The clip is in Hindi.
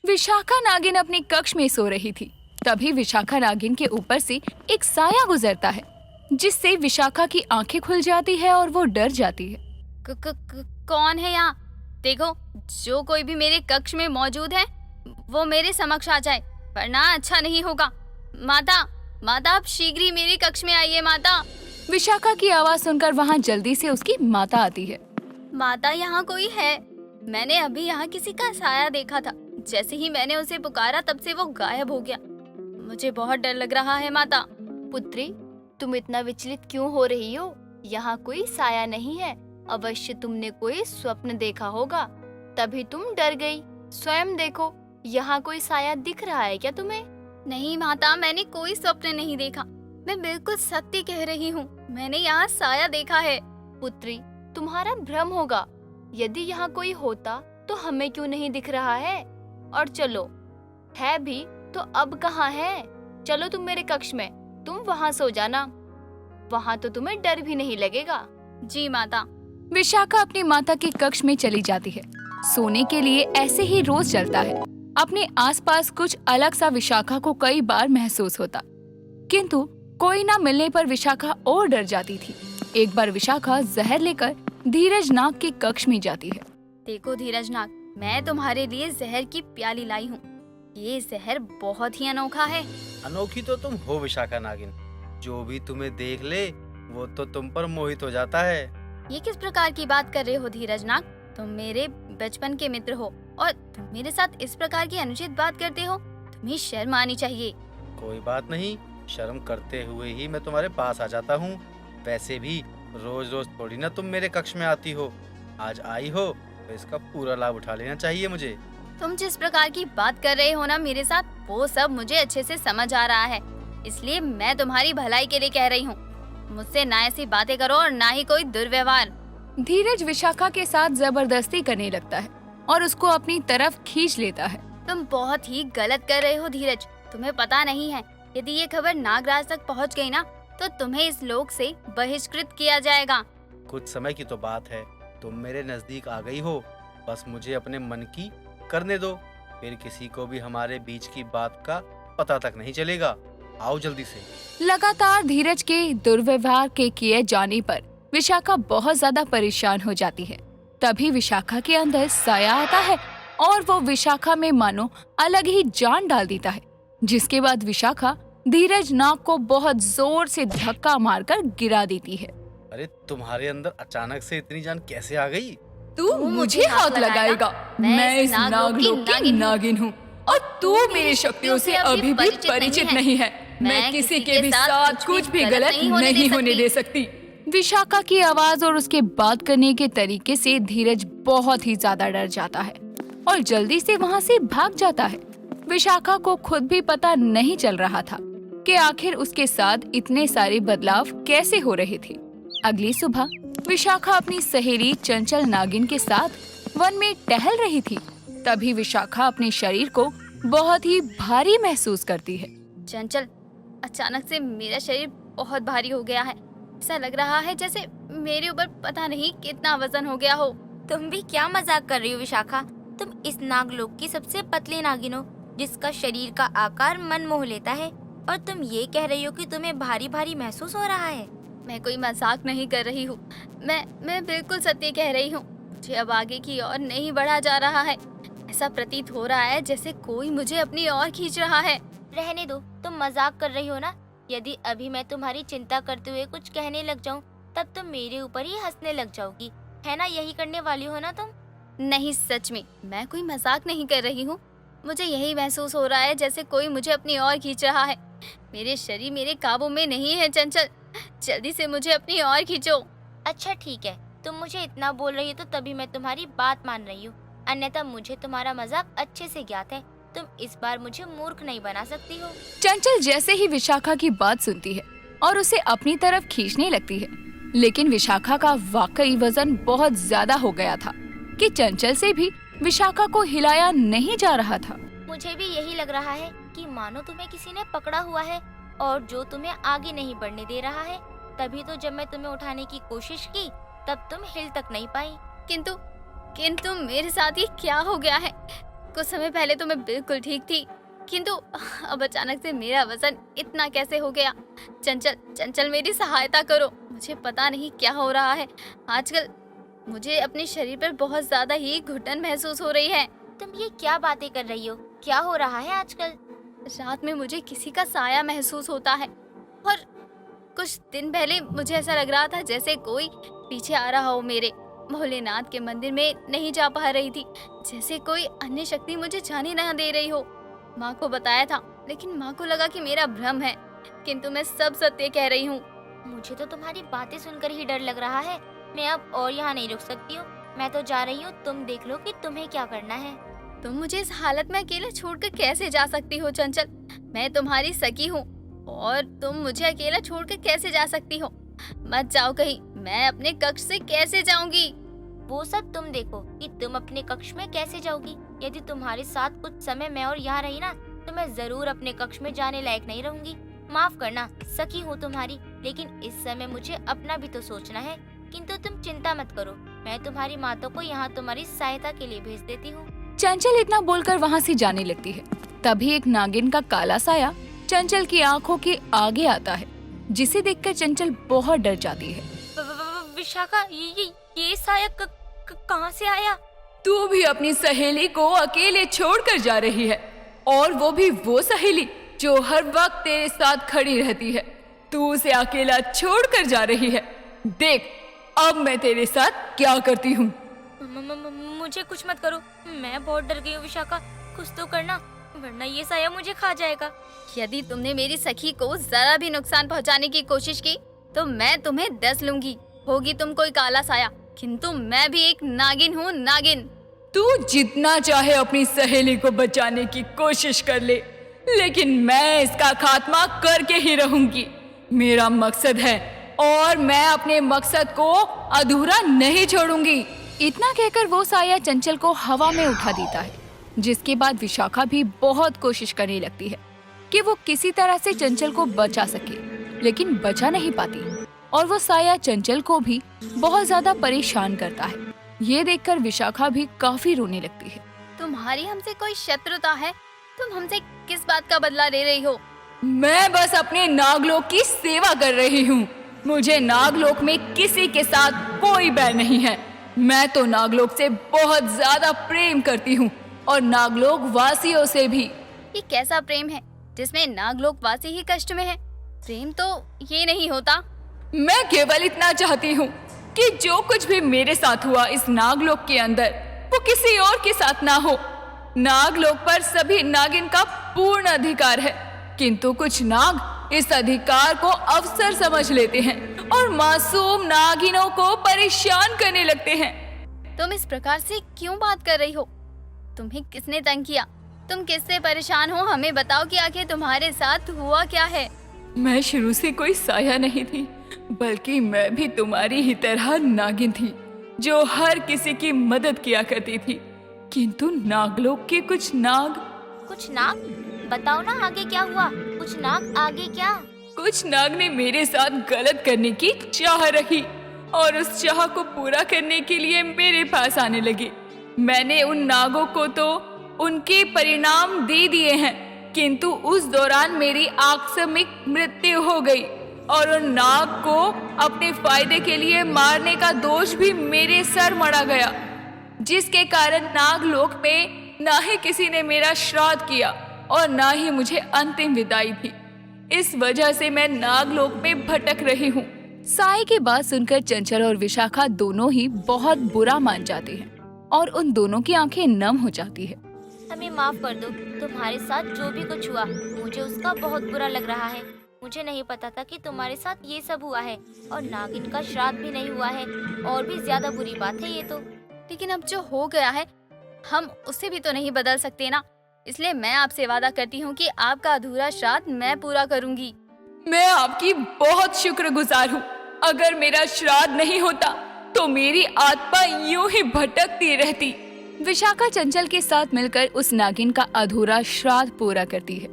विशाखा नागिन अपने कक्ष में सो रही थी। तभी विशाखा नागिन के ऊपर से एक साया गुजरता है, जिससे विशाखा की आंखें खुल जाती है और वो डर जाती है। कौन है यहाँ? देखो, जो कोई भी मेरे कक्ष में मौजूद है वो मेरे समक्ष आ जाए, वरना अच्छा नहीं होगा। माता, माता, आप शीघ्र ही मेरे कक्ष में आइए। माता। विशाखा की आवाज सुनकर वहाँ जल्दी से उसकी माता आती है। माता, यहाँ कोई है? मैंने अभी यहाँ किसी का साया देखा था। जैसे ही मैंने उसे पुकारा तब से वो गायब हो गया। मुझे बहुत डर लग रहा है माता। पुत्री, तुम इतना विचलित क्यों हो रही हो? यहाँ कोई साया नहीं है। अवश्य तुमने कोई स्वप्न देखा होगा, तभी तुम डर गई। स्वयं देखो, यहाँ कोई साया दिख रहा है क्या तुम्हें? नहीं माता, मैंने कोई स्वप्न नहीं देखा। मैं बिल्कुल सत्य कह रही हूँ, मैंने यहाँ साया देखा है। पुत्री, तुम्हारा भ्रम होगा। यदि यहाँ कोई होता तो हमें क्यों नहीं दिख रहा है? और चलो, है भी तो अब कहाँ है? चलो तुम मेरे कक्ष में, तुम वहाँ सो जाना। वहाँ तो तुम्हें डर भी नहीं लगेगा। जी माता। विशाखा अपनी माता के कक्ष में चली जाती है। सोने के लिए ऐसे ही रोज चलता है। अपने आसपास कुछ अलग सा विशाखा को कई बार महसूस होता, किंतु कोई ना मिलने पर विशाखा और डर जाती थी। एक बार विशाखा जहर लेकर धीरज नाग के कक्ष में जाती है। देखो धीरज नाग, मैं तुम्हारे लिए जहर की प्याली लाई हूँ। ये जहर बहुत ही अनोखा है। अनोखी तो तुम हो विशाखा नागिन, जो भी तुम्हें देख ले वो तो तुम पर मोहित हो जाता है। ये किस प्रकार की बात कर रहे हो धीरज नाग? तुम मेरे बचपन के मित्र हो और तुम मेरे साथ इस प्रकार की अनुचित बात करते हो। तुम्हें शर्म आनी चाहिए। कोई बात नहीं, शर्म करते हुए ही मैं तुम्हारे पास आ जाता हूँ। वैसे भी रोज रोज थोड़ी ना तुम मेरे कक्ष में आती हो। आज आई हो तो इसका पूरा लाभ उठा लेना चाहिए मुझे। तुम जिस प्रकार की बात कर रहे हो ना मेरे साथ, वो सब मुझे अच्छे से समझ आ रहा है। इसलिए मैं तुम्हारी भलाई के लिए कह रही हूँ, मुझसे ना ऐसी बातें करो और ना ही कोई दुर्व्यवहार। धीरज विशाखा के साथ जबरदस्ती करने लगता है और उसको अपनी तरफ खींच लेता है। तुम बहुत ही गलत कर रहे हो धीरज। तुम्हें पता नहीं है, यदि ये खबर नागराज तक पहुंच गई ना तो तुम्हें इस लोक से बहिष्कृत किया जाएगा। कुछ समय की तो बात है, तुम मेरे नजदीक आ गई हो। बस मुझे अपने मन की करने दो, फिर किसी को भी हमारे बीच की बात का पता तक नहीं चलेगा। आओ जल्दी से। लगातार धीरज के दुर्व्यवहार के किए जाने पर विशाखा बहुत ज्यादा परेशान हो जाती है। तभी विशाखा के अंदर साया आता है और वो विशाखा में मानो अलग ही जान डाल देता है, जिसके बाद विशाखा धीरज नाग को बहुत जोर से धक्का मारकर गिरा देती है। अरे तुम्हारे अंदर अचानक से इतनी जान कैसे आ गई? तू मुझे हाथ लगाएगा? मैं इस नागलोक की नागिन हूँ और तू मेरी शक्तियों से अभी भी परिचित नहीं है। मैं किसी के भी साथ कुछ भी गलत नहीं होने दे सकती। विशाखा की आवाज और उसके बात करने के तरीके से धीरज बहुत ही ज्यादा डर जाता है और जल्दी से वहाँ से भाग जाता है। विशाखा को खुद भी पता नहीं चल रहा था कि आखिर उसके साथ इतने सारे बदलाव कैसे हो रहे थे। अगली सुबह विशाखा अपनी सहेली चंचल नागिन के साथ वन में टहल रही थी। तभी विशाखा अपने शरीर को बहुत ही भारी महसूस करती है। चंचल, अचानक से मेरा शरीर बहुत भारी हो गया है। ऐसा लग रहा है जैसे मेरे ऊपर पता नहीं कितना वजन हो गया हो। तुम भी क्या मजाक कर रही हो विशाखा? तुम इस नागलोक की सबसे पतली नागिन हो, जिसका शरीर का आकार मन मोह लेता है, और तुम ये कह रही हो कि तुम्हें भारी भारी महसूस हो रहा है। मैं कोई मजाक नहीं कर रही हूँ। मैं बिल्कुल सत्य कह रही हूँ। मुझे अब आगे की ओर नहीं बढ़ा जा रहा है। ऐसा प्रतीत हो रहा है जैसे कोई मुझे अपनी ओर खींच रहा है। रहने दो, तुम मजाक कर रही हो ना। यदि अभी मैं तुम्हारी चिंता करते हुए कुछ कहने लग जाऊं, तब तुम मेरे ऊपर ही हंसने लग जाओगी, है ना? यही करने वाली हो ना तुम? नहीं, सच में मैं कोई मजाक नहीं कर रही हूँ। मुझे यही महसूस हो रहा है जैसे कोई मुझे अपनी ओर खींच रहा है। मेरे शरीर मेरे काबू में नहीं है। चंचल, जल्दी से मुझे अपनी ओर खींचो। अच्छा ठीक है, तुम मुझे इतना बोल रही हो तो तभी मैं तुम्हारी बात मान रही हूँ, अन्यथा मुझे तुम्हारा मजाक अच्छे से ज्ञात है। तुम इस बार मुझे मूर्ख नहीं बना सकती हो। चंचल जैसे ही विशाखा की बात सुनती है और उसे अपनी तरफ खींचने लगती है, लेकिन विशाखा का वाकई वजन बहुत ज्यादा हो गया था कि चंचल से भी विशाखा को हिलाया नहीं जा रहा था। मुझे भी यही लग रहा है कि मानो तुम्हें किसी ने पकड़ा हुआ है और जो तुम्हें आगे नहीं बढ़ने दे रहा है। तभी तो जब मैं तुम्हें उठाने की कोशिश की तब तुम हिल तक नहीं पाई। किंतु मेरे साथ ये क्या हो गया है? कुछ समय पहले तो मैं बिल्कुल ठीक थी, किंतु अब अचानक से मेरा वजन इतना कैसे हो गया। चंचल चंचल मेरी सहायता करो, मुझे पता नहीं क्या हो रहा है। आजकल मुझे अपने शरीर पर बहुत ज्यादा ही घुटन महसूस हो रही है। तुम ये क्या बातें कर रही हो? क्या हो रहा है आजकल? रात में मुझे किसी का साया महसूस होता है और कुछ दिन पहले मुझे ऐसा लग रहा था जैसे कोई पीछे आ रहा हो मेरे। भोलेनाथ के मंदिर में नहीं जा पा रही थी, जैसे कोई अन्य शक्ति मुझे जाने न दे रही हो। माँ को बताया था, लेकिन माँ को लगा कि मेरा भ्रम है, किंतु मैं सब सत्य कह रही हूँ। मुझे तो तुम्हारी बातें सुनकर ही डर लग रहा है। मैं अब और यहाँ नहीं रुक सकती हूँ, मैं तो जा रही हूँ। तुम देख लो कि तुम्हें क्या करना है। तुम मुझे इस हालत में अकेला छोड़कर कैसे जा सकती हो चंचल? मैं तुम्हारी सखी हूँ और तुम मुझे अकेला छोड़कर कैसे जा सकती हो? मत जाओ कहीं, मैं अपने कक्ष से कैसे जाऊंगी? वो सब तुम देखो कि तुम अपने कक्ष में कैसे जाओगी। यदि तुम्हारे साथ कुछ समय मैं और यहाँ रही ना, तो मैं जरूर अपने कक्ष में जाने लायक नहीं रहूंगी। माफ करना, सखी हूँ तुम्हारी, लेकिन इस समय मुझे अपना भी तो सोचना है। किंतु तुम चिंता मत करो, मैं तुम्हारी माता को यहाँ तुम्हारी सहायता के लिए भेज देती हूँ। चंचल इतना बोलकर वहाँ से जाने लगती है। तभी एक नागिन का काला साया चंचल की आंखों के आगे आता है, जिसे देखकर चंचल बहुत डर जाती है। विशाखा, ये साया कहाँ से आया? तू भी अपनी सहेली को अकेले छोड़कर जा रही है, और वो भी वो सहेली जो हर वक्त तेरे साथ खड़ी रहती है। तू उसे अकेला छोड़कर जा रही है। देख अब मैं तेरे साथ क्या करती हूँ। मुझे कुछ मत करो, मैं बहुत डर गई हूँ विशाखा। कुछ तो करना, वरना ये साया मुझे खा जाएगा। यदि तुमने मेरी सखी को जरा भी नुकसान पहुंचाने की कोशिश की तो मैं तुम्हें डस लूंगी। होगी तुम कोई काला साया, किंतु मैं भी एक नागिन हूँ, नागिन। तू जितना चाहे अपनी सहेली को बचाने की कोशिश कर ले, लेकिन मैं इसका खात्मा करके ही रहूंगी। मेरा मकसद है और मैं अपने मकसद को अधूरा नहीं छोड़ूंगी। इतना कहकर वो साया चंचल को हवा में उठा देता है, जिसके बाद विशाखा भी बहुत कोशिश करने लगती है कि वो किसी तरह से चंचल को बचा सके, लेकिन बचा नहीं पाती और वो साया चंचल को भी बहुत ज्यादा परेशान करता है। ये देखकर विशाखा भी काफी रोने लगती है। तुम्हारी हमसे कोई शत्रुता है? तुम हमसे किस बात का बदला ले रही हो? मैं बस अपने नागलोक की सेवा कर रही हूँ। मुझे नागलोक में किसी के साथ कोई बैर नहीं है। मैं तो नागलोक से बहुत ज्यादा प्रेम करती हूँ और नागलोक वासियों से भी। ये कैसा प्रेम है जिसमें नागलोक वासी ही कष्ट में है? प्रेम तो ये नहीं होता। मैं केवल इतना चाहती हूँ कि जो कुछ भी मेरे साथ हुआ इस नागलोक के अंदर, वो किसी और के साथ ना हो। नागलोक पर सभी नागिन का पूर्ण अधिकार है, किंतु कुछ नाग इस अधिकार को अवसर समझ लेते हैं और मासूम नागिनों को परेशान करने लगते हैं। तुम इस प्रकार से क्यों बात कर रही हो? तुम्हें किसने तंग किया? तुम किससे परेशान हो? हमें बताओ कि आखिर तुम्हारे साथ हुआ क्या है? मैं शुरू से कोई साया नहीं थी, बल्कि मैं भी तुम्हारी ही तरह नागिन थी, जो हर किसी की मदद किया करती थी। किंतु नागलोक के कुछ नाग बताओ ना आगे क्या हुआ? कुछ नाग आगे क्या? कुछ नाग ने मेरे साथ गलत करने की चाह रखी और उस चाह को पूरा करने के लिए मेरे पास आने लगे। मैंने उन नागों को तो उनके परिणाम दे दिए हैं, किंतु उस दौरान मेरी आकस्मिक मृत्यु हो गई और उन नाग को अपने फायदे के लिए मारने का दोष भी मेरे सर मढ़ा गया, जिसके कारण नागलोक में ना ही किसी ने मेरा श्राद्ध किया और ना ही मुझे अंतिम विदाई दी। इस वजह से मैं नागलोक में भटक रही हूँ। साय की बात सुनकर चंचल और विशाखा दोनों ही बहुत बुरा मान जाते हैं और उन दोनों की आंखें नम हो जाती है। हमें माफ कर दो, तुम्हारे साथ जो भी कुछ हुआ मुझे उसका बहुत बुरा लग रहा है। मुझे नहीं पता था कि तुम्हारे साथ ये सब हुआ है और नागिन का श्राद्ध भी नहीं हुआ है, और भी ज्यादा बुरी बात है ये तो। लेकिन अब जो हो गया है हम उसे भी तो नहीं बदल सकते ना, इसलिए मैं आपसे वादा करती हूँ कि आपका अधूरा श्राद्ध मैं पूरा करूँगी। मैं आपकी बहुत शुक्रगुजार हूँ। अगर मेरा श्राद्ध नहीं होता तो मेरी आत्मा यूं ही भटकती रहती। विशाखा चंचल के साथ मिलकर उस नागिन का अधूरा श्राद्ध पूरा करती है